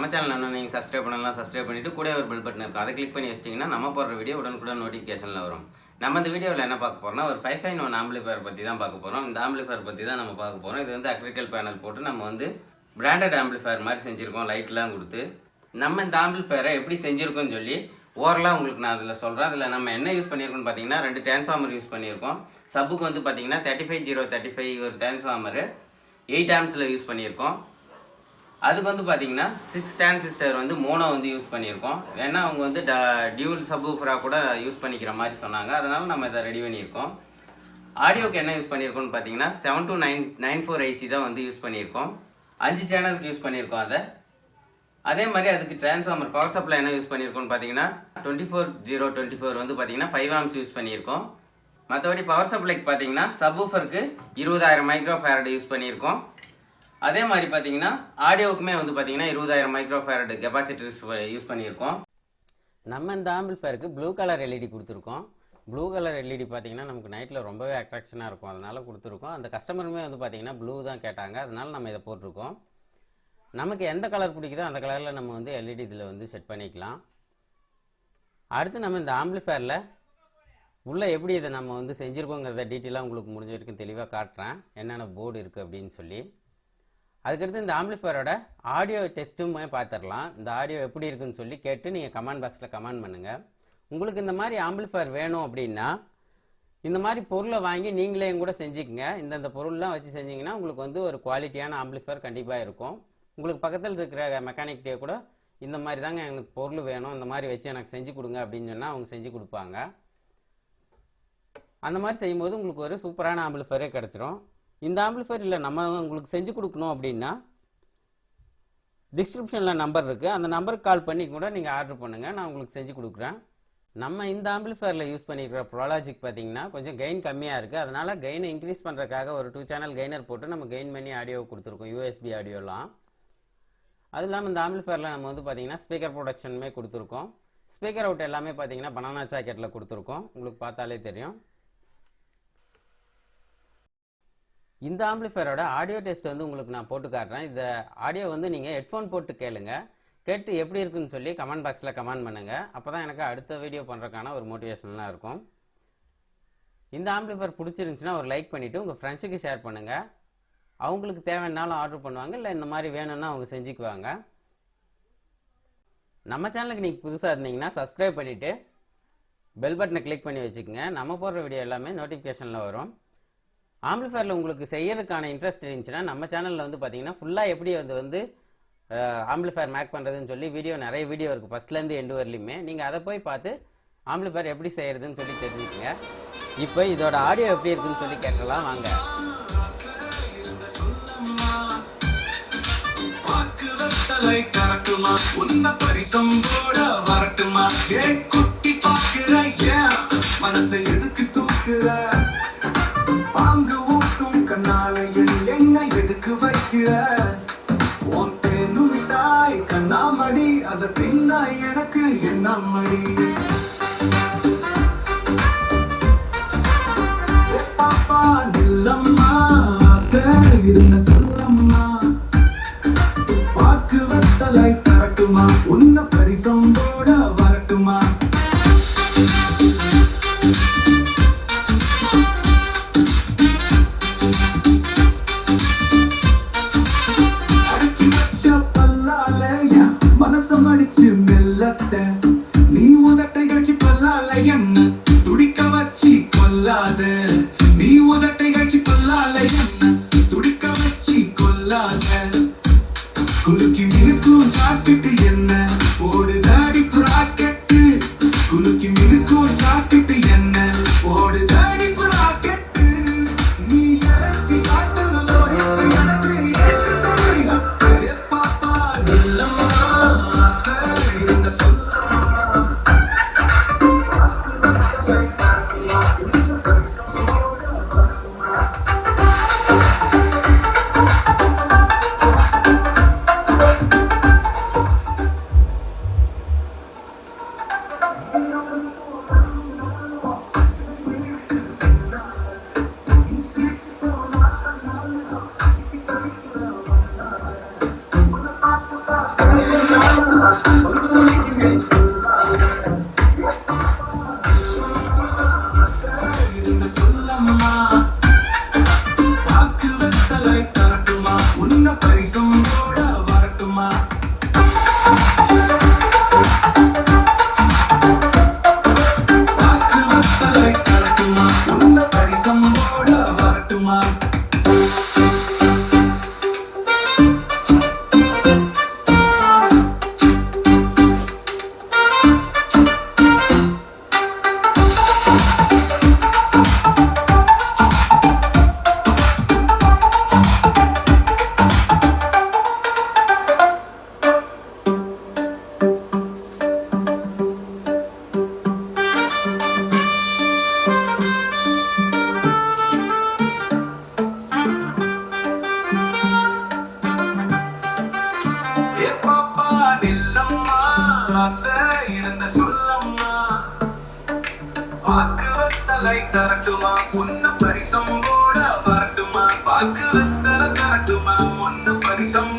நம்ம சேனல் என்ன நீங்கள் சப்ஸ்கிரைப் பண்ணலாம், சப்ஸ்கிரைப் பண்ணிவிட்டு கூட ஒரு பெல் பட்டன் இருக்கும், அதை கிளிக் பண்ணி வச்சிட்டிங்கன்னா நம்ம போடுற வீடியோ உடனுக்குடன் நோட்டிஃபிகேஷனில் வரும். நம்ம இந்த வீடியோவில் என்ன பார்க்க போகிறோம்னா ஒரு 551 ஆம்பிளிஃபயர் பற்றி தான் பார்க்க போகிறோம். இந்த ஆம்பிளிஃபயர் பற்றி தான் நம்ம பார்க்க போகிறோம். இது வந்து அக்ரிகல் பேனல் போட்டு நம்ம வந்து பிராண்டட் ஆம்பிளிஃபயர் மாதிரி செஞ்சுருக்கோம், லைட்லாம் கொடுத்து. நம்ம இந்த ஆம்பிளிஃபயரை எப்படி செஞ்சுருக்கோன்னு சொல்லி ஓவரலாக உங்களுக்கு நான் அதில் சொல்கிறேன். அதில் நம்ம என்ன யூஸ் பண்ணியிருக்கோம்னு பார்த்தீங்கன்னா 2 டிரான்ஸ்ஃபார்மர் யூஸ் பண்ணியிருக்கோம். சப்புக்கு வந்து பார்த்தீங்கன்னா 35035 ஒரு டிரான்ஸ்ஃபார்மரு 8 ஆம்ஸில் யூஸ் பண்ணியிருக்கோம். அதுக்கு வந்து பார்த்தீங்கன்னா 6 டிரான்சிஸ்டர் வந்து மோனோ வந்து யூஸ் பண்ணியிருக்கோம். ஏன்னா அவங்க வந்து டியூல் சப்வூஃபராக கூட யூஸ் பண்ணிக்கிற மாதிரி சொன்னாங்க, அதனால் நம்ம இதை ரெடி பண்ணியிருக்கோம். ஆடியோக்கு என்ன யூஸ் பண்ணியிருக்கோம்னு பார்த்தீங்கன்னா 72994 ஐசி தான் வந்து யூஸ் பண்ணியிருக்கோம். 5 சேனலுக்கு யூஸ் பண்ணியிருக்கோம். அதே மாதிரி அதுக்கு டிரான்ஸ்ஃபார்மர் பவர் சப்ளை என்ன யூஸ் பண்ணியிருக்கோம்னு பார்த்தீங்கன்னா 24024 வந்து பார்த்தீங்கன்னா 5 ஆம்ஸ் யூஸ் பண்ணியிருக்கோம். மற்றபடி பவர் சப்ளைக்கு பார்த்தீங்கன்னா சப்வூஃபருக்கு 20000 மைக்ரோஃபேரட் யூஸ் பண்ணியிருக்கோம். அதே மாதிரி பார்த்தீங்கன்னா ஆடியோவுக்குமே வந்து பார்த்தீங்கன்னா 20000 மைக்ரோஃபேரட் கெப்பாசிட்டர்ஸ் யூஸ் பண்ணியிருக்கோம். நம்ம இந்த ஆம்பிளிஃபயருக்கு ப்ளூ கலர் எல்இடி கொடுத்துருக்கோம். ப்ளூ கலர் எல்இடி பார்த்தீங்கன்னா நமக்கு நைட்டில் ரொம்பவே அட்ராக்ஷனாக இருக்கும், அதனால் கொடுத்துருக்கோம். அந்த கஸ்டமருமே வந்து பார்த்தீங்கன்னா ப்ளூ தான் கேட்டாங்க, அதனால் நம்ம இதை போட்டிருக்கோம். நமக்கு எந்த கலர் பிடிக்குதோ அந்த கலரில் நம்ம வந்து எல்இடி இதில் வந்து செட் பண்ணிக்கலாம். அடுத்து நம்ம இந்த ஆம்பிளிஃபயரில் உள்ளே எப்படி இதை நம்ம வந்து செஞ்சுருக்கோங்கிறத டீட்டெயிலாக உங்களுக்கு முடிஞ்ச வரைக்கும் தெளிவாக காட்டுறேன், என்னென்ன போர்டு இருக்குது அப்படின்னு சொல்லி. அதுக்கடுத்து இந்த ஆம்பிளிஃபயரோட ஆடியோ டெஸ்ட்டுமே பார்த்துடலாம். இந்த ஆடியோ எப்படி இருக்குன்னு சொல்லி கேட்டு நீங்கள் கமெண்ட் பாக்ஸில் கமெண்ட் பண்ணுங்கள். உங்களுக்கு இந்த மாதிரி ஆம்பிளிஃபயர் வேணும் அப்படின்னா இந்த மாதிரி பொருளை வாங்கி நீங்களே கூட செஞ்சுக்கங்க. இந்தந்த பொருள்லாம் வச்சு செஞ்சிங்கன்னா உங்களுக்கு வந்து ஒரு குவாலிட்டியான ஆம்பிளிஃபயர் கண்டிப்பாக இருக்கும். உங்களுக்கு பக்கத்தில் இருக்கிற மெக்கானிக்கிட்டே கூட இந்த மாதிரி தாங்க எனக்கு பொருள் வேணும், இந்த மாதிரி வச்சு எனக்கு செஞ்சு கொடுங்க அப்படின்னு சொன்னால் அவங்க செஞ்சு கொடுப்பாங்க. அந்த மாதிரி செய்யும்போது உங்களுக்கு ஒரு சூப்பரான ஆம்பிளிஃபயரே கிடச்சிரும். இந்த ஆம்பிளிஃபயர் இல்லை நம்ம உங்களுக்கு செஞ்சு கொடுக்கணும் அப்படின்னா டிஸ்கிரிப்ஷனில் நம்பர் இருக்குது, அந்த நம்பருக்கு கால் பண்ணி கூட நீங்கள் ஆர்டர் பண்ணுங்கள், நான் உங்களுக்கு செஞ்சு கொடுக்குறேன். நம்ம இந்த ஆம்பிளிஃபயரில் யூஸ் பண்ணியிருக்கிற ப்ரோலாஜிக் பார்த்தீங்கன்னா கொஞ்சம் கெயின் கம்மியாக இருக்குது, அதனால் கெயினை இன்க்ரீஸ் பண்ணுறதுக்காக ஒரு 2 சேனல் கெய்னர் போட்டு நம்ம கெயின் பண்ணி ஆடியோ கொடுத்துருக்கோம், யூஎஸ்பி ஆடியோலாம். அது இல்லாமல் இந்த ஆம்பிளிஃபயரில் நம்ம வந்து பார்த்தீங்கன்னா ஸ்பீக்கர் ப்ரொடக்ஷனுமே கொடுத்துருக்கோம். ஸ்பீக்கர் அவுட் எல்லாமே பார்த்தீங்கன்னா பனானா ஜாக்கெட்டில் கொடுத்துருக்கோம், உங்களுக்கு பார்த்தாலே தெரியும். இந்த ஆம்பிளிஃபயரோட ஆடியோ டெஸ்ட் வந்து உங்களுக்கு நான் போட்டு காட்டுறேன். இந்த ஆடியோ வந்து நீங்கள் ஹெட்ஃபோன் போட்டு கேளுங்க, கேட்டு எப்படி இருக்குன்னு சொல்லி கமெண்ட் பாக்ஸில் கமெண்ட் பண்ணுங்கள். அப்போ தான் எனக்கு அடுத்த வீடியோ பண்ணுறதுக்கான ஒரு மோட்டிவேஷனலாக இருக்கும். இந்த ஆம்பிளிஃபயர் பிடிச்சிருந்துச்சின்னா ஒரு லைக் பண்ணிவிட்டு உங்கள் ஃப்ரெண்ட்ஸுக்கு ஷேர் பண்ணுங்கள். அவங்களுக்கு தேவைன்னாலும் ஆர்டர் பண்ணுவாங்க, இல்லை இந்த மாதிரி வேணும்னா அவங்க செஞ்சுக்குவாங்க. நம்ம சேனலுக்கு நீங்கள் புதுசாக இருந்தீங்கன்னா சப்ஸ்கிரைப் பண்ணிவிட்டு பெல் பட்டனை கிளிக் பண்ணி வச்சுக்கோங்க. நம்ம போடுற வீடியோ எல்லாமே நோட்டிஃபிகேஷனில் வரும். ஆம்பிளிஃபயரில் உங்களுக்கு செய்யறதுக்கான இன்ட்ரெஸ்ட் இருந்துச்சுன்னா நம்ம சேனலில் வந்து பார்த்தீங்கன்னா ஃபுல்லாக எப்படி வந்து ஆம்பிளிஃபயர் மேக் பண்ணுறதுன்னு சொல்லி நிறைய வீடியோ இருக்குது, ஃபஸ்ட்லேருந்து எண்டு வரலையுமே. நீங்கள் அதை போய் பார்த்து ஆம்பிளிஃபயர் எப்படி செய்கிறதுன்னு சொல்லி தெரிஞ்சுக்கங்க. இப்போ இதோட ஆடியோ எப்படி இருக்குன்னு சொல்லி கேட்கலாம் வாங்க. மனசை எதுக்கு தூக்குற பாங்கு ஊட்டும் கண்ணால என்ன எதுக்கு வைக்கிற உன் தேனு மிட்டாய் கண்ணாமடி அதை தின்னா எனக்கு என்ன மடி பாப்பா நில்லம்மா சரி இருந்த சொல்லம்மா பாக்கு வத்தலை தரட்டுமா உன்ன பரிசம்போட வரட்டுமா மடிச்சு மெல்லத்த நீ உதட்டை கட்சி பல்லால என்ன துடிக்க வச்சி கொல்லாத நீ உதட்டை கட்சி பல்லால என்ன துடிக்க வச்சி கொல்லாத குலுக்கி மினுக்கும் ஜாக்கெட்டு என்ன போடுதாடி ராக்கெட்டு குலுக்கி மினுக்கும் ஜாக்கெட்டு என்ன போடுதாடி ராக்கெட்டு நீ இறக்கி காட்டணும் எனக்கு ஏற்று தொழில் பாப்பா நல்லம்மா இருந்து சொல்லம்மா பாக்கு வெத்தலை தரட்டுமா உன்ன பரிசம் போட வரட்டுமா பாக்கு வெத்தலை தரட்டுமா உன்ன பரிசம் போட வரட்டுமா இருந்த சொல்லம்மா பாக்கு வெத்தலை தரட்டுமா உன்ன பரிசம் போட வரட்டுமா பாக்கு வெத்தலை தரட்டுமா உன்ன பரிசம்